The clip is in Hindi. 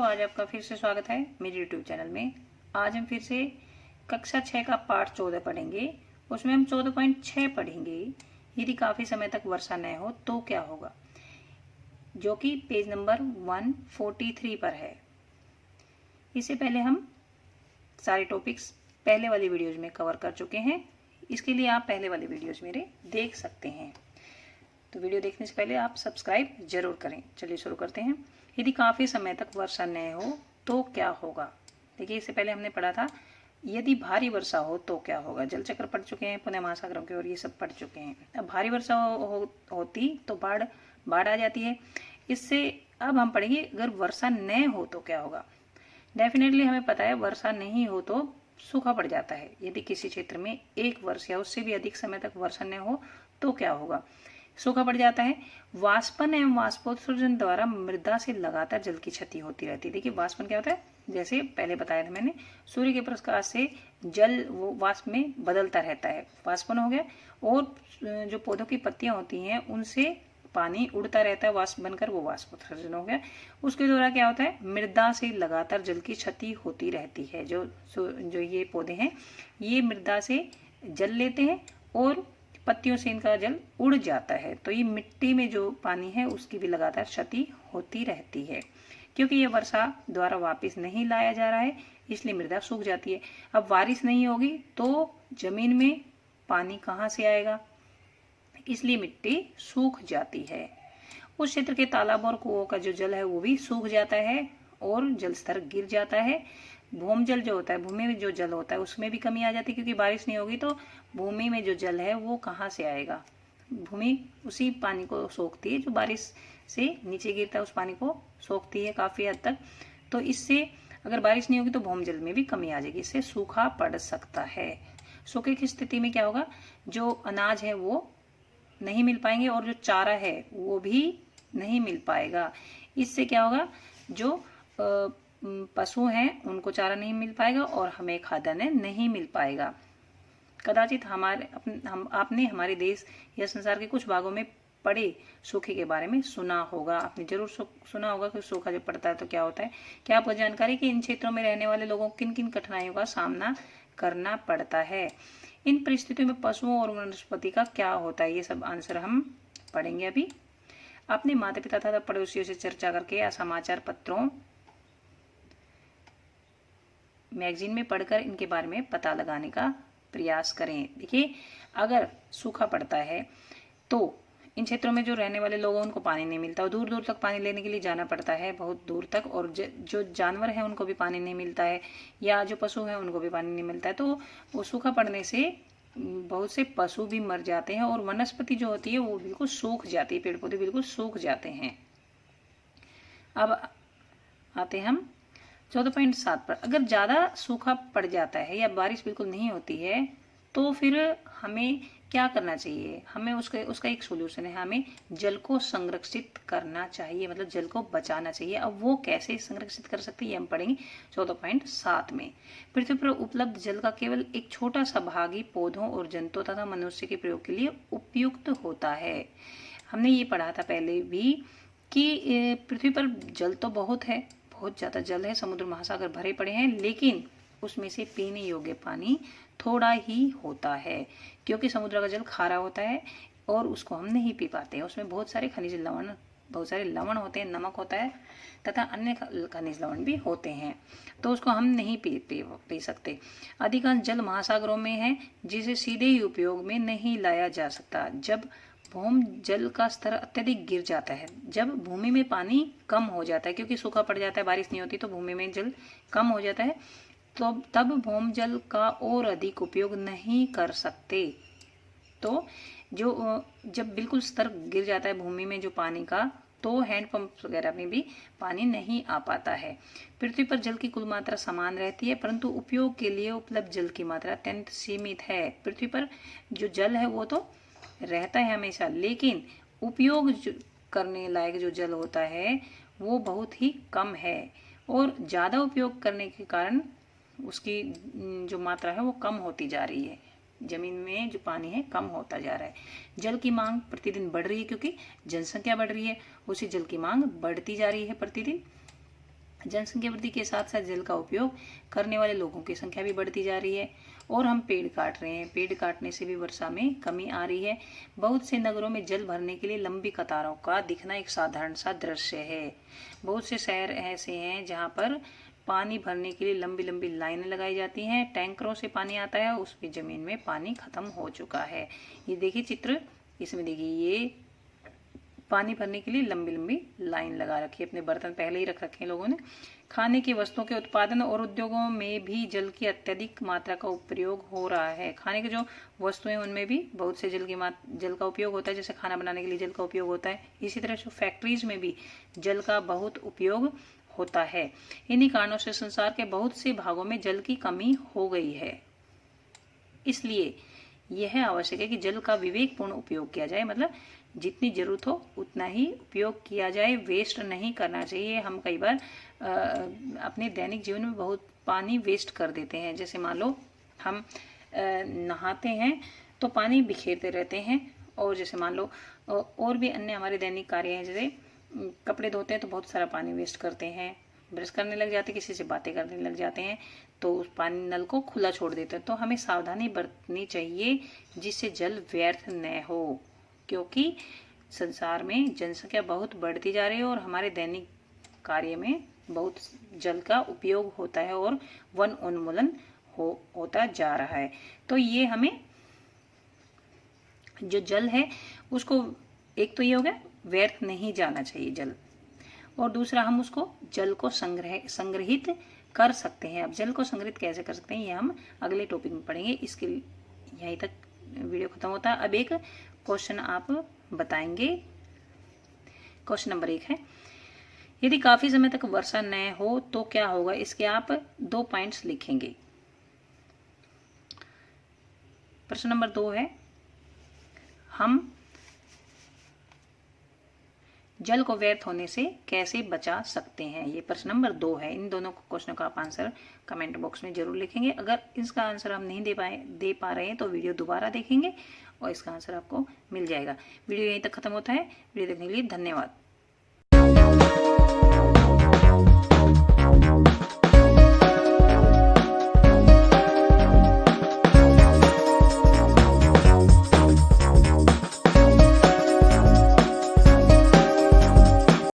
आज आपका फिर से स्वागत है मेरे यूट्यूब चैनल में। आज हम फिर से कक्षा 6 का पाठ 14 पढ़ेंगे। उसमें हम 14.6 पढ़ेंगे, यदि काफी समय तक वर्षा न हो तो क्या होगा, जो कि पेज नंबर 143 पर है। इससे पहले हम सारे टॉपिक्स पहले वाली वीडियोज में कवर कर चुके हैं, इसके लिए आप पहले वाले वीडियोज मेरे देख सकते हैं। तो वीडियो देखने से पहले आप सब्सक्राइब जरूर करें। चलिए शुरू करते हैं। यदि काफी समय तक वर्षा न हो तो क्या होगा। देखिए, इससे पहले हमने पढ़ा था यदि भारी वर्षा हो तो क्या होगा। जल चक्र पढ़ चुके हैं, पुनः महासागरों की ओर ये सब पढ़ चुके हैं। अब भारी वर्षा होती तो बाढ़ आ जाती है। इससे अब हम पढ़ेंगे अगर वर्षा न हो तो क्या होगा। डेफिनेटली हमें पता है वर्षा नहीं हो तो सूखा पड़ जाता है। यदि किसी क्षेत्र में एक वर्ष या उससे भी अधिक समय तक वर्षा न हो तो क्या होगा, सूखा पड़ जाता है। वाष्पन एवं वाष्पोत्सर्जन द्वारा मृदा से लगातार जल की क्षति होती रहती है। देखिए, वाष्पन क्या होता है, जैसे पहले बताया था मैंने, सूर्य के प्रकाश से जल वो वाष्प में बदलता रहता है, वाष्पन हो गया। और जो पौधों की पत्तियां होती हैं उनसे पानी उड़ता रहता है, वाष्प बनकर, वो वाष्पोत्सर्जन हो गया। उसके द्वारा क्या होता है, मृदा से लगातार जल की क्षति होती रहती है। जो ये पौधे हैं ये मृदा से जल लेते हैं और पत्तियों से इनका जल उड़ जाता है, तो ये मिट्टी में जो पानी है उसकी भी लगातार क्षति होती रहती है। क्योंकि ये वर्षा द्वारा वापस नहीं लाया जा रहा है, इसलिए मृदा सूख जाती है। अब बारिश नहीं होगी तो जमीन में पानी कहाँ से आएगा, इसलिए मिट्टी सूख जाती है। उस क्षेत्र के तालाब और कुओं का जो जल है वो भी सूख जाता है और जल स्तर गिर जाता है। भूमि जल जो होता है, भूमि में जो जल होता है उसमें भी कमी आ जाती है, क्योंकि बारिश नहीं होगी तो भूमि में जो जल है वो कहाँ से आएगा। भूमि उसी पानी को सोखती है जो बारिश से नीचे गिरता है, उस पानी को सोखती है काफी हद तक। तो इससे अगर बारिश नहीं होगी तो भूमि जल में भी कमी आ जाएगी, इससे सूखा पड़ सकता है। सूखे की स्थिति में क्या होगा, जो अनाज है वो नहीं मिल पाएंगे और जो चारा है वो भी नहीं मिल पाएगा। इससे क्या होगा, जो पशु हैं उनको चारा नहीं मिल पाएगा और हमें खाद्यान्न नहीं मिल पाएगा। कदाचित आपने हमारे देश या संसार के कुछ भागों में पड़े सूखे के बारे में सुना होगा। आपने जरूर सुना होगा कि सूखा जब पड़ता है तो क्या होता है। क्या आपको जानकारी कि इन क्षेत्रों में रहने वाले लोगों को किन किन कठिनाइयों का सामना करना पड़ता है। इन परिस्थितियों में पशुओं और वनस्पति का क्या होता है, ये सब आंसर हम पढ़ेंगे अभी। अपने माता पिता तथा पड़ोसियों से चर्चा करके या समाचार पत्रों, मैगजीन में पढ़कर इनके बारे में पता लगाने का प्रयास करें। देखिए, अगर सूखा पड़ता है तो इन क्षेत्रों में जो रहने वाले लोग हैं उनको पानी नहीं मिलता और दूर दूर तक पानी लेने के लिए जाना पड़ता है, बहुत दूर तक। और जो जानवर हैं उनको भी पानी नहीं मिलता है, या जो पशु हैं उनको भी पानी नहीं मिलता है। तो वो सूखा पड़ने से बहुत से पशु भी मर जाते हैं और वनस्पति जो होती है वो बिल्कुल सूख जाती है, पेड़ पौधे बिल्कुल सूख जाते हैं। अब आते हम 14.7 पर। अगर ज्यादा सूखा पड़ जाता है या बारिश बिल्कुल नहीं होती है तो फिर हमें क्या करना चाहिए। हमें उसका एक सोल्यूशन है, हमें जल को संरक्षित करना चाहिए, मतलब जल को बचाना चाहिए। अब वो कैसे संरक्षित कर सकते हैं ये हम पढ़ेंगे 14.7 में। पृथ्वी पर उपलब्ध जल का केवल एक छोटा सा भाग ही पौधों और जंतुओं तथा मनुष्य के प्रयोग के लिए उपयुक्त होता है। हमने ये पढ़ा था पहले भी कि पृथ्वी पर जल तो बहुत है, बहुत ज्यादा जल है, समुद्र महासागर भरे पड़े हैं, लेकिन उसमें से पीने योग्य पानी थोड़ा ही होता है, क्योंकि समुद्र का जल खारा होता है और उसको हम नहीं पी पाते हैं। उसमें बहुत सारे खनिज लवण, बहुत सारे लवण होते हैं, नमक होता है तथा अन्य खनिज लवण भी होते हैं, तो उसको हम नहीं पी सकते। अधिकांश जल महासागरों में है, जिसे सीधे ही उपयोग में नहीं लाया जा सकता। जब भूमि जल का स्तर अत्यधिक गिर जाता है, जब भूमि में पानी कम हो जाता है, क्योंकि सूखा पड़ जाता है, बारिश नहीं होती तो भूमि में जल कम हो जाता है, तो तब भूमि जल का और अधिक उपयोग नहीं कर सकते। तो जब बिल्कुल स्तर गिर जाता है भूमि में जो पानी का, तो हैंडपंप वगैरह में भी पानी नहीं आ पाता है। पृथ्वी पर जल की कुल मात्रा समान रहती है, परंतु उपयोग के लिए उपलब्ध जल की मात्रा अत्यंत सीमित है। पृथ्वी पर जो जल है वो तो रहता है हमेशा, लेकिन उपयोग करने लायक जो जल होता है वो बहुत ही कम है, और ज्यादा उपयोग करने के कारण उसकी जो मात्रा है वो कम होती जा रही है। जमीन में जो पानी है कम होता जा रहा है। जल की मांग प्रतिदिन बढ़ रही है, क्योंकि जनसंख्या बढ़ रही है, उसी जल की मांग बढ़ती जा रही है प्रतिदिन। जनसंख्या वृद्धि के साथ साथ जल का उपयोग करने वाले लोगों की संख्या भी बढ़ती जा रही है और हम पेड़ काट रहे हैं। पेड़ काटने से भी वर्षा में कमी आ रही है। बहुत से नगरों में जल भरने के लिए लंबी कतारों का दिखना एक साधारण सा दृश्य है। बहुत से शहर ऐसे हैं जहां पर पानी भरने के लिए लंबी लंबी लाइनें लगाई जाती हैं। टैंकरों से पानी आता है, उसकी जमीन में पानी खत्म हो चुका है। ये देखिए चित्र, इसमें देखिए ये पानी भरने के लिए लंबी लंबी लाइन लगा रखी है। अपने बर्तन पहले ही रख रखे हैं लोगों ने। खाने की वस्तुओं के उत्पादन और उद्योगों में भी जल की अत्यधिक मात्रा का उपयोग हो रहा है। खाने की जो वस्तुएं उनमें भी बहुत से जल का उपयोग होता है, जैसे खाना बनाने के लिए जल का उपयोग होता है। इसी तरह से फैक्ट्रीज में भी जल का बहुत उपयोग होता है। इन्हीं कारणों से संसार के बहुत से भागों में जल की कमी हो गई है। इसलिए यह आवश्यक है कि जल का विवेकपूर्ण उपयोग किया जाए, मतलब जितनी जरूरत हो उतना ही उपयोग किया जाए, वेस्ट नहीं करना चाहिए। हम कई बार अपने दैनिक जीवन में बहुत पानी वेस्ट कर देते हैं। जैसे मान लो हम नहाते हैं तो पानी बिखेरते रहते हैं, और जैसे मान लो और भी अन्य हमारे दैनिक कार्य हैं, जैसे कपड़े धोते हैं तो बहुत सारा पानी वेस्ट करते हैं, ब्रश करने लग जाते हैं, किसी से बातें करने लग जाते हैं तो उस पानी नल को खुला छोड़ देते हैं। तो हमें सावधानी बरतनी चाहिए जिससे जल व्यर्थ न हो, क्योंकि संसार में जनसंख्या बहुत बढ़ती जा रही है और हमारे दैनिक कार्य में बहुत जल का उपयोग होता है और वन उन्मूलन होता जा रहा है। तो ये हमें जो जल है उसको, एक तो ये हो गया व्यर्थ नहीं जाना चाहिए जल, और दूसरा हम उसको जल को संग्रहित कर सकते हैं। अब जल को संग्रहित कैसे कर सकते हैं ये हम अगले टॉपिक में पढ़ेंगे। इसके यहीं तक वीडियो खत्म होता है। अब एक क्वेश्चन आप बताएंगे। क्वेश्चन नंबर 1 है, यदि काफी समय तक वर्षा न हो तो क्या होगा? इसके आप 2 पॉइंट्स लिखेंगे। प्रश्न नंबर 2 है, हम जल को व्यर्थ होने से कैसे बचा सकते हैं? ये प्रश्न नंबर 2 है। इन दोनों क्वेश्चनों का आप आंसर कमेंट बॉक्स में जरूर लिखेंगे। अगर इसका आंसर हम नहीं दे पा रहे हैं तो वीडियो दोबारा देखेंगे और इसका आंसर आपको मिल जाएगा। वीडियो यहीं तक खत्म होता है। वीडियो देखने के लिए धन्यवाद।